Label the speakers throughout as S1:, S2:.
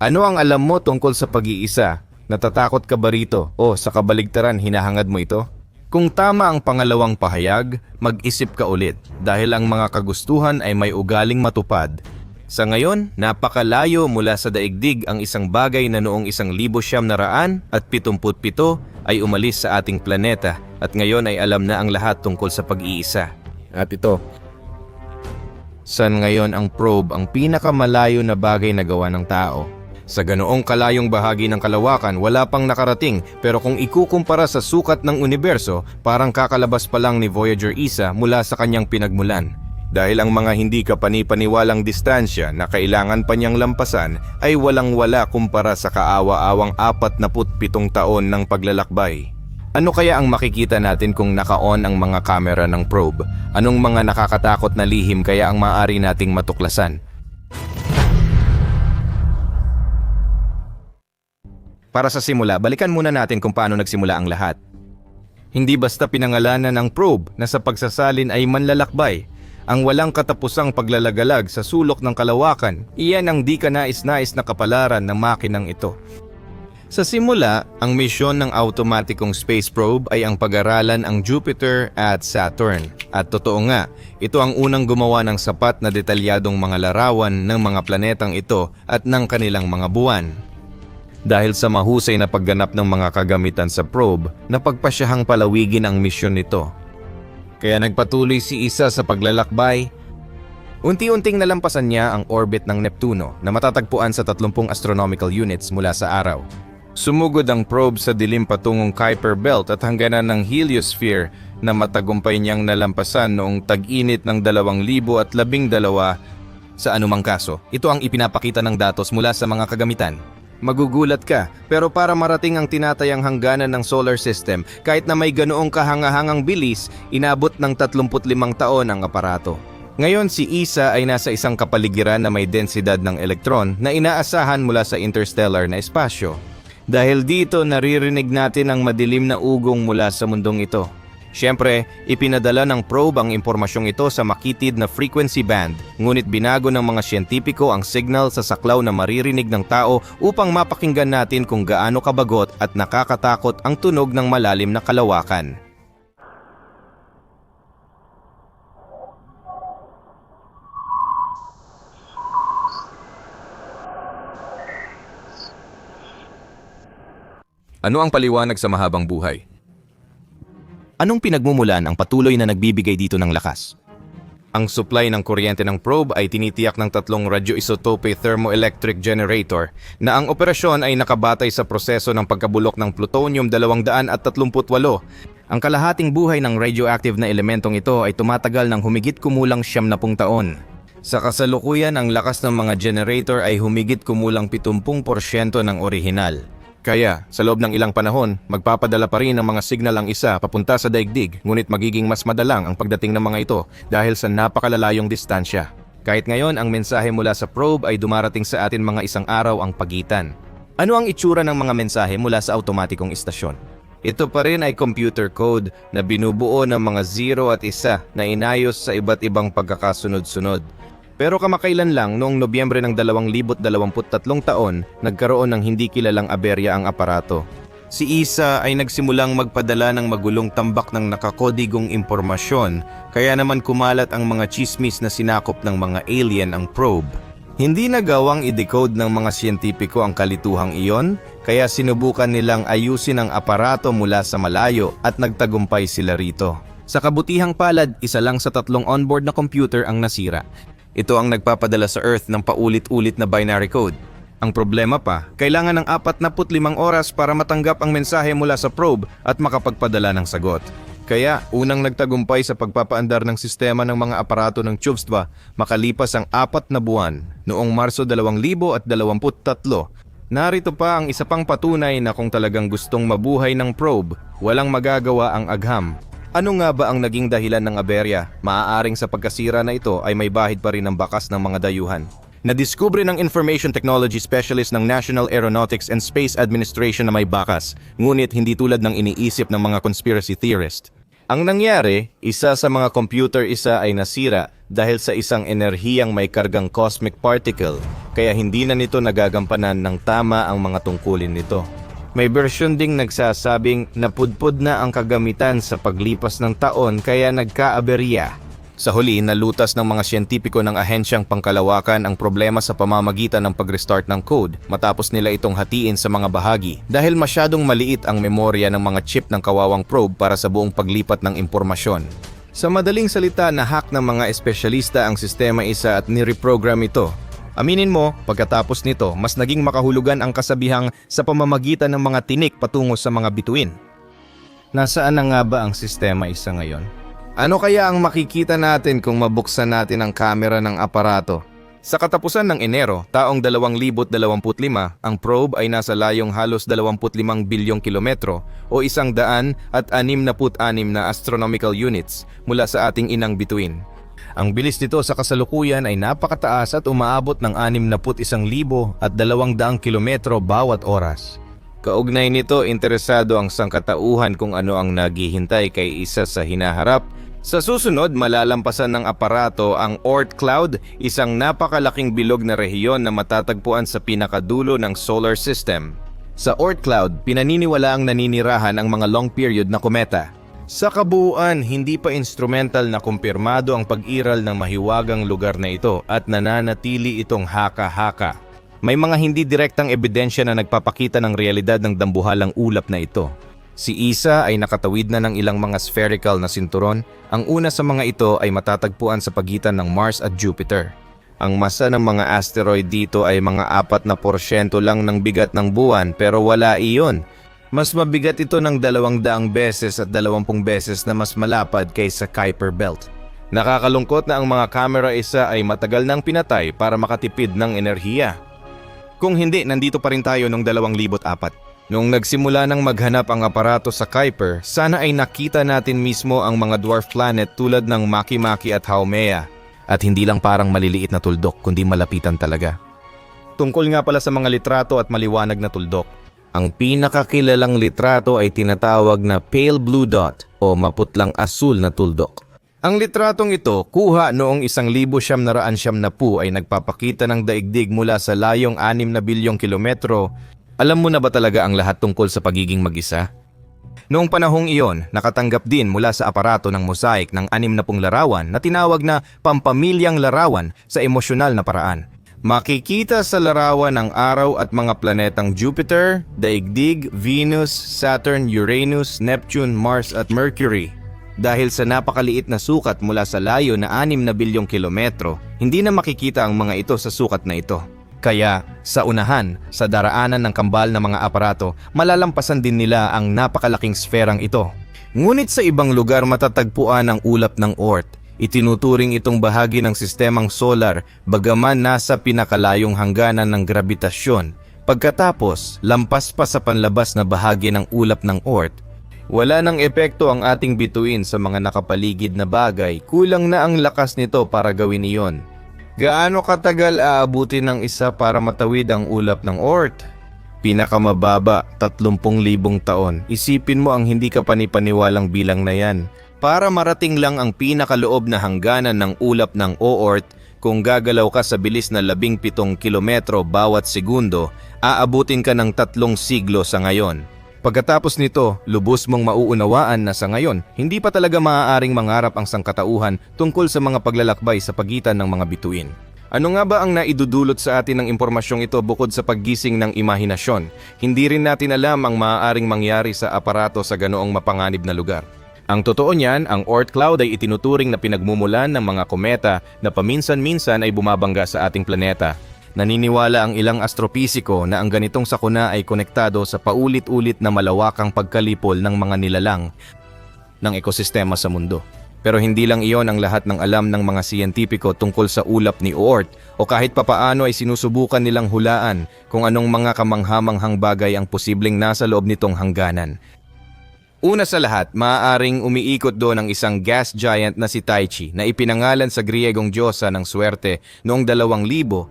S1: Ano ang alam mo tungkol sa pag-iisa? Natatakot ka ba rito? O sa kabaligtaran, hinahangad mo ito? Kung tama ang pangalawang pahayag, mag-isip ka ulit dahil ang mga kagustuhan ay may ugaling matupad. Sa ngayon, napakalayo mula sa daigdig ang isang bagay na noong 1977 ay umalis sa ating planeta at ngayon ay alam na ang lahat tungkol sa pag-iisa. At ito, saan ngayon ang probe ang pinakamalayo na bagay na gawa ng tao? Sa ganoong kalayong bahagi ng kalawakan, wala pang nakarating pero kung ikukumpara sa sukat ng universo, parang kakalabas pa lang ni Voyager 1 mula sa kanyang pinagmulan. Dahil ang mga hindi kapani-paniwalang distansya na kailangan pa niyang lampasan ay walang-wala kumpara sa kaawa-awang 47 taon ng paglalakbay. Ano kaya ang makikita natin kung naka-on ang mga kamera ng probe? Anong mga nakakatakot na lihim kaya ang maaari nating matuklasan? Para sa simula, balikan muna natin kung paano nagsimula ang lahat. Hindi basta pinangalanan ng probe na sa pagsasalin ay manlalakbay. Ang walang katapusang paglalagalag sa sulok ng kalawakan, iyan ang di kanais-nais na kapalaran ng makinang ito. Sa simula, ang misyon ng automatikong space probe ay ang pag-aralan ang Jupiter at Saturn. At totoo nga, ito ang unang gumawa ng sapat na detalyadong mga larawan ng mga planetang ito at ng kanilang mga buwan. Dahil sa mahusay na pagganap ng mga kagamitan sa probe, napagpasyahang palawigin ang misyon nito. Kaya nagpatuloy si Isa sa paglalakbay. Unti-unting nalampasan niya ang orbit ng Neptuno na matatagpuan sa 30 astronomical units mula sa araw. Sumugod ang probe sa dilim patungong Kuiper Belt at hangganan ng heliosphere na matagumpay niyang nalampasan noong tag-init ng 2012 sa anumang kaso. Ito ang ipinapakita ng datos mula sa mga kagamitan. Magugulat ka, pero para marating ang tinatayang hangganan ng solar system, kahit na may ganoong kahangahangang bilis, inabot ng 35 taon ang aparato. Ngayon si Isa ay nasa isang kapaligiran na may densidad ng elektron na inaasahan mula sa interstellar na espasyo. Dahil dito naririnig natin ang madilim na ugong mula sa mundong ito. Siyempre, ipinadala ng probe ang impormasyong ito sa makitid na frequency band, ngunit binago ng mga siyentipiko ang signal sa saklaw na maririnig ng tao upang mapakinggan natin kung gaano kabagot at nakakatakot ang tunog ng malalim na kalawakan. Ano ang paliwanag sa mahabang buhay? Anong pinagmumulan ang patuloy na nagbibigay dito ng lakas? Ang supply ng kuryente ng probe ay tinitiyak ng 3 radioisotope thermoelectric generator na ang operasyon ay nakabatay sa proseso ng pagkabulok ng plutonium-238. Ang kalahating buhay ng radioactive na elementong ito ay tumatagal ng humigit kumulang 70 taon. Sa kasalukuyan, ang lakas ng mga generator ay humigit kumulang 70% ng orihinal. Kaya, sa loob ng ilang panahon, magpapadala pa rin ang mga signal ang Isa papunta sa daigdig, ngunit magiging mas madalang ang pagdating ng mga ito dahil sa napakalalayong distansya. Kahit ngayon, ang mensahe mula sa probe ay dumarating sa atin mga isang araw ang pagitan. Ano ang itsura ng mga mensahe mula sa automatikong istasyon? Ito pa rin ay computer code na binubuo ng mga 0 at 1 na inayos sa iba't ibang pagkakasunod-sunod. Pero kamakailan lang noong Nobyembre ng 2023 taon, nagkaroon ng hindi kilalang aberya ang aparato. Si Isa ay nagsimulang magpadala ng magulong tambak ng nakakodigong impormasyon, kaya naman kumalat ang mga chismis na sinakop ng mga alien ang probe. Hindi nagawang i-decode ng mga siyentipiko ang kalituhang iyon, kaya sinubukan nilang ayusin ang aparato mula sa malayo at nagtagumpay sila rito. Sa kabutihang palad, isa lang sa 3 onboard na computer ang nasira. Ito ang nagpapadala sa Earth ng paulit-ulit na binary code. Ang problema pa, kailangan ng 45 oras para matanggap ang mensahe mula sa probe at makapagpadala ng sagot. Kaya, unang nagtagumpay sa pagpapaandar ng sistema ng mga aparato ng Chuvstva makalipas ang 4 na buwan, noong Marso 2023. Narito pa ang isa pang patunay na kung talagang gustong mabuhay ng probe, walang magagawa ang agham. Ano nga ba ang naging dahilan ng aberya? Maaaring sa pagkasira na ito ay may bahid pa rin ng bakas ng mga dayuhan. Nadiskubre ng Information Technology Specialist ng National Aeronautics and Space Administration na may bakas, ngunit hindi tulad ng iniisip ng mga conspiracy theorist. Ang nangyari, isa sa mga computer ay nasira dahil sa isang enerhiyang may kargang cosmic particle, kaya hindi na nito nagagampanan ng tama ang mga tungkulin nito. May bersyon ding nagsasabing napudpud na ang kagamitan sa paglipas ng taon kaya nagkaaberya. Sa huli, nalutas ng mga siyentipiko ng ahensyang pangkalawakan ang problema sa pamamagitan ng pag-restart ng code matapos nila itong hatiin sa mga bahagi dahil masyadong maliit ang memorya ng mga chip ng kawawang probe para sa buong paglipat ng impormasyon. Sa madaling salita, na-hack ng mga espesyalista ang sistema at nireprogram ito. Aminin mo, pagkatapos nito, mas naging makahulugan ang kasabihang sa pamamagitan ng mga tinik patungo sa mga bituin. Nasaan na nga ba ang sistema ngayon? Ano kaya ang makikita natin kung mabuksan natin ang kamera ng aparato? Sa katapusan ng Enero, taong 2025, ang probe ay nasa layong halos 25 bilyong kilometro o 166 na astronomical units mula sa ating inang bituin. Ang bilis nito sa kasalukuyan ay napakataas at umaabot ng 61,200 kilometro bawat oras. Kaugnay nito, interesado ang sangkatauhan kung ano ang naghihintay kay isa sa hinaharap. Sa susunod, malalampasan ng aparato ang Oort Cloud, isang napakalaking bilog na rehiyon na matatagpuan sa pinakadulo ng solar system. Sa Oort Cloud, pinaniniwalaang naninirahan ang mga long period na kometa. Sa kabuuan, hindi pa instrumental na kumpirmado ang pag-iral ng mahiwagang lugar na ito at nananatili itong haka-haka. May mga hindi direktang ebidensya na nagpapakita ng realidad ng dambuhalang ulap na ito. Si Isa ay nakatawid na ng ilang mga spherical na sinturon. Ang una sa mga ito ay matatagpuan sa pagitan ng Mars at Jupiter. Ang masa ng mga asteroid dito ay mga 4% lang ng bigat ng buwan pero wala iyon. Mas mabigat ito ng 200 beses at 20 beses na mas malapad kaysa Kuiper Belt. Nakakalungkot na ang mga camera ay matagal nang pinatay para makatipid ng enerhiya. Kung hindi, nandito pa rin tayo noong 2004. Noong nagsimula nang maghanap ang aparato sa Kuiper, sana ay nakita natin mismo ang mga dwarf planet tulad ng Makemake at Haumea. At hindi lang parang maliliit na tuldok kundi malapitan talaga. Tungkol nga pala sa mga litrato at maliwanag na tuldok. Ang pinakakilalang litrato ay tinatawag na pale blue dot o maputlang asul na tuldok. Ang litratong ito, kuha noong 1970 ay nagpapakita ng daigdig mula sa layong 6 na bilyong kilometro. Alam mo na ba talaga ang lahat tungkol sa pagiging mag-isa? Noong panahong iyon, nakatanggap din mula sa aparato ng mosaic ng 60 larawan na tinawag na pampamilyang larawan sa emosyonal na paraan. Makikita sa larawan ang araw at mga planetang Jupiter, Daigdig, Venus, Saturn, Uranus, Neptune, Mars at Mercury. Dahil sa napakaliit na sukat mula sa layo na 6 na bilyong kilometro, hindi na makikita ang mga ito sa sukat na ito. Kaya, sa unahan, sa daraanan ng kambal na mga aparato, malalampasan din nila ang napakalaking sferang ito. Ngunit sa ibang lugar matatagpuan ang ulap ng Oort. Itinuturing itong bahagi ng sistemang solar bagaman nasa pinakalayong hangganan ng grabitasyon. Pagkatapos, lampas pa sa panlabas na bahagi ng ulap ng Oort. Wala nang epekto ang ating bituin sa mga nakapaligid na bagay, kulang na ang lakas nito para gawin iyon. Gaano katagal aabutin ng isa para matawid ang ulap ng Oort? Pinakamababa, 30,000 taon. Isipin mo ang hindi ka panipaniwalang bilang na yan. Para marating lang ang pinakaloob na hangganan ng ulap ng Oort, kung gagalaw ka sa bilis na 17 kilometro bawat segundo, aabutin ka ng 3 siglo sa ngayon. Pagkatapos nito, lubos mong mauunawaan na sa ngayon, hindi pa talaga maaaring mangarap ang sangkatauhan tungkol sa mga paglalakbay sa pagitan ng mga bituin. Ano nga ba ang naidudulot sa atin ng impormasyong ito bukod sa paggising ng imahinasyon? Hindi rin natin alam ang maaaring mangyari sa aparato sa ganoong mapanganib na lugar. Ang totoo niyan, ang Oort Cloud ay itinuturing na pinagmumulan ng mga kometa na paminsan-minsan ay bumabangga sa ating planeta. Naniniwala ang ilang astropisiko na ang ganitong sakuna ay konektado sa paulit-ulit na malawakang pagkalipol ng mga nilalang ng ekosistema sa mundo. Pero hindi lang iyon ang lahat ng alam ng mga siyentipiko tungkol sa ulap ni Oort o kahit papaano ay sinusubukan nilang hulaan kung anong mga kamanghamanghang bagay ang posibleng nasa loob nitong hangganan. Una sa lahat, maaaring umiikot doon ang isang gas giant na si Tyche na ipinangalan sa Griegong diyosa ng swerte noong 2016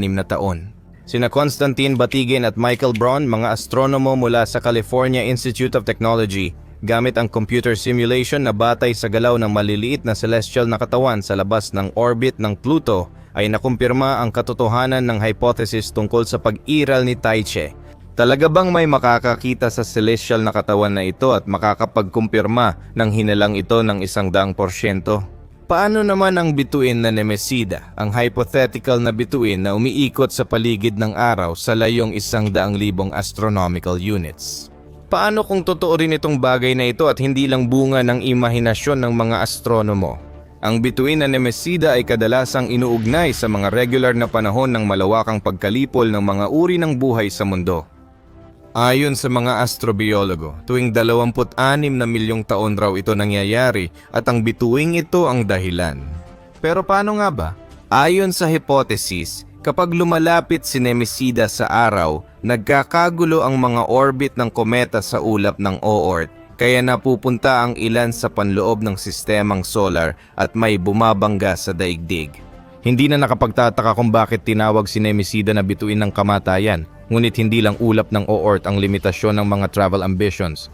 S1: na taon. Sina Konstantin Batygin at Michael Braun, mga astronomo mula sa California Institute of Technology, gamit ang computer simulation na batay sa galaw ng maliliit na celestial na katawan sa labas ng orbit ng Pluto, ay nakumpirma ang katotohanan ng hypothesis tungkol sa pag-iral ni Taiche. Talaga bang may makakakita sa celestial na katawan na ito at makakapagkumpirma ng hinalang ito ng 100%? Paano naman ang bituin na Nemesida, ang hypothetical na bituin na umiikot sa paligid ng araw sa layong 100,000 astronomical units? Paano kung totoo rin itong bagay na ito at hindi lang bunga ng imahinasyon ng mga astronomo? Ang bituin na Nemesida ay kadalasang inuugnay sa mga regular na panahon ng malawakang pagkalipol ng mga uri ng buhay sa mundo. Ayon sa mga astrobiologo, tuwing 26 na milyong taon raw ito nangyayari at ang bituing ito ang dahilan. Pero paano nga ba? Ayon sa hypothesis, kapag lumalapit si Nemesida sa araw, nagkakagulo ang mga orbit ng kometa sa ulap ng Oort, kaya napupunta ang ilan sa panloob ng sistemang solar at may bumabangga sa daigdig. Hindi na nakapagtataka kung bakit tinawag si Nemesida na bituin ng kamatayan. Ngunit hindi lang ulap ng Oort ang limitasyon ng mga travel ambitions.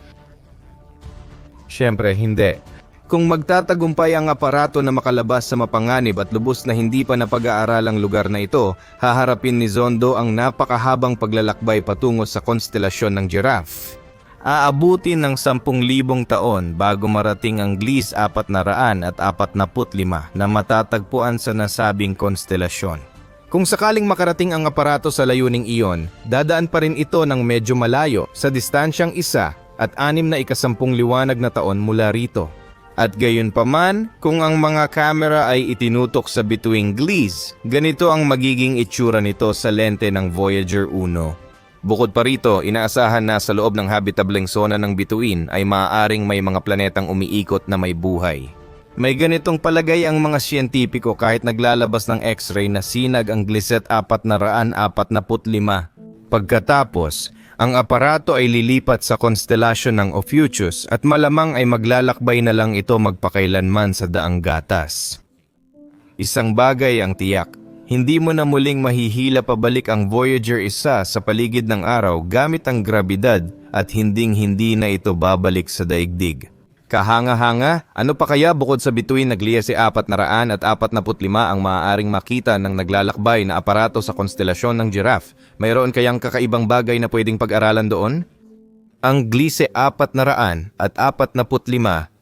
S1: Siyempre, hindi. Kung magtatagumpay ang aparato na makalabas sa mapanganib at lubos na hindi pa napag-aaralang lugar na ito, haharapin ni Zondo ang napakahabang paglalakbay patungo sa konstelasyon ng Giraffe. Aabutin ng 10,000 taon bago marating ang Gliese 445 na matatagpuan sa nasabing konstelasyon. Kung sakaling makarating ang aparato sa layuning iyon, dadaan pa rin ito ng medyo malayo sa distansyang 1 at 6 liwanag na taon mula rito. At gayon pa man, kung ang mga kamera ay itinutok sa bituing Gliese, ganito ang magiging itsura nito sa lente ng Voyager 1. Bukod pa rito, inaasahan na sa loob ng habitableng zona ng bituin ay maaaring may mga planetang umiikot na may buhay. May ganitong palagay ang mga siyentipiko kahit naglalabas ng X-ray na sinag ang Gliese 445. Pagkatapos, ang aparato ay lilipat sa konstelasyon ng Ophiuchus at malamang ay maglalakbay na lang ito magpakailanman sa daang gatas. Isang bagay ang tiyak, hindi mo na muling mahihila pabalik ang Voyager 1 sa paligid ng araw gamit ang grabidad at hinding-hindi na ito babalik sa daigdig. Kahanga-hanga, ano pa kaya bukod sa bituin na Gliese 445 ang maaaring makita ng naglalakbay na aparato sa konstelasyon ng Giraffe? Mayroon kayang kakaibang bagay na pwedeng pag-aralan doon? Ang Gliese 445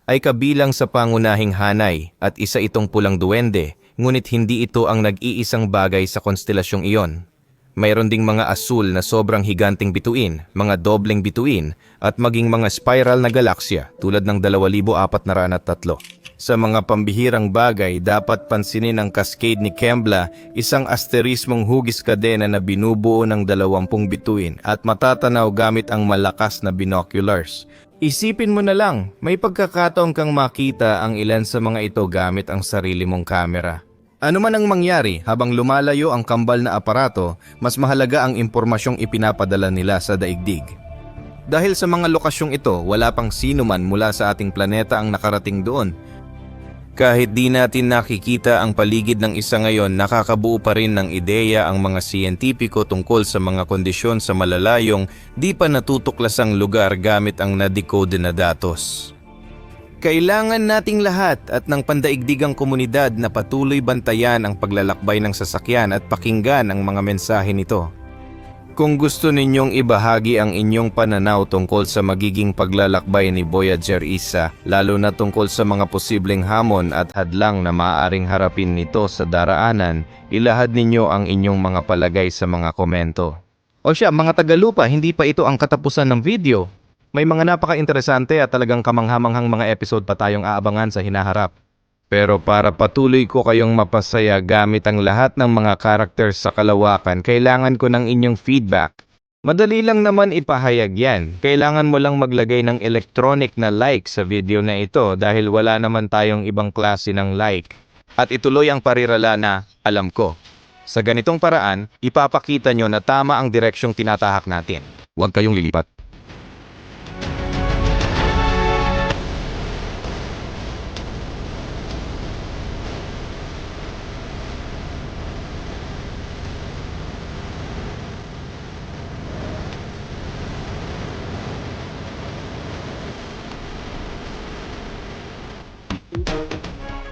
S1: ay kabilang sa pangunahing hanay at isa itong pulang duwende, ngunit hindi ito ang nag-iisang bagay sa konstelasyong iyon. Mayroon ding mga asul na sobrang higanting bituin, mga dobleng bituin, at maging mga spiral na galaksya tulad ng 2,403. Sa mga pambihirang bagay, dapat pansinin ang cascade ni Kembla, isang asterismong hugis kadena na binubuo ng 20 bituin at matatanaw gamit ang malakas na binoculars. Isipin mo na lang, may pagkakataon kang makita ang ilan sa mga ito gamit ang sarili mong kamera. Ano man ang mangyari, habang lumalayo ang kambal na aparato, mas mahalaga ang impormasyong ipinapadala nila sa daigdig. Dahil sa mga lokasyong ito, wala pang sino man mula sa ating planeta ang nakarating doon. Kahit di natin nakikita ang paligid ng isa ngayon, nakakabuo pa rin ng ideya ang mga siyentipiko tungkol sa mga kondisyon sa malalayong di pa natutuklasang lugar gamit ang na-decode na datos. Kailangan nating lahat at ng pandaigdigang komunidad na patuloy bantayan ang paglalakbay ng sasakyan at pakinggan ang mga mensahe nito. Kung gusto ninyong ibahagi ang inyong pananaw tungkol sa magiging paglalakbay ni Voyager 1, lalo na tungkol sa mga posibleng hamon at hadlang na maaaring harapin nito sa daraanan, ilahad ninyo ang inyong mga palagay sa mga komento. O siya, mga tagalupa, hindi pa ito ang katapusan ng video. May mga napaka-interesante at talagang kamanghamanghang mga episode pa tayong aabangan sa hinaharap. Pero para patuloy ko kayong mapasaya gamit ang lahat ng mga characters sa kalawakan, kailangan ko ng inyong feedback. Madali lang naman ipahayag yan. Kailangan mo lang maglagay ng electronic na like sa video na ito dahil wala naman tayong ibang klase ng like. At ituloy ang parirala na alam ko. Sa ganitong paraan, ipapakita nyo na tama ang direksyong tinatahak natin. Huwag kayong lilipat.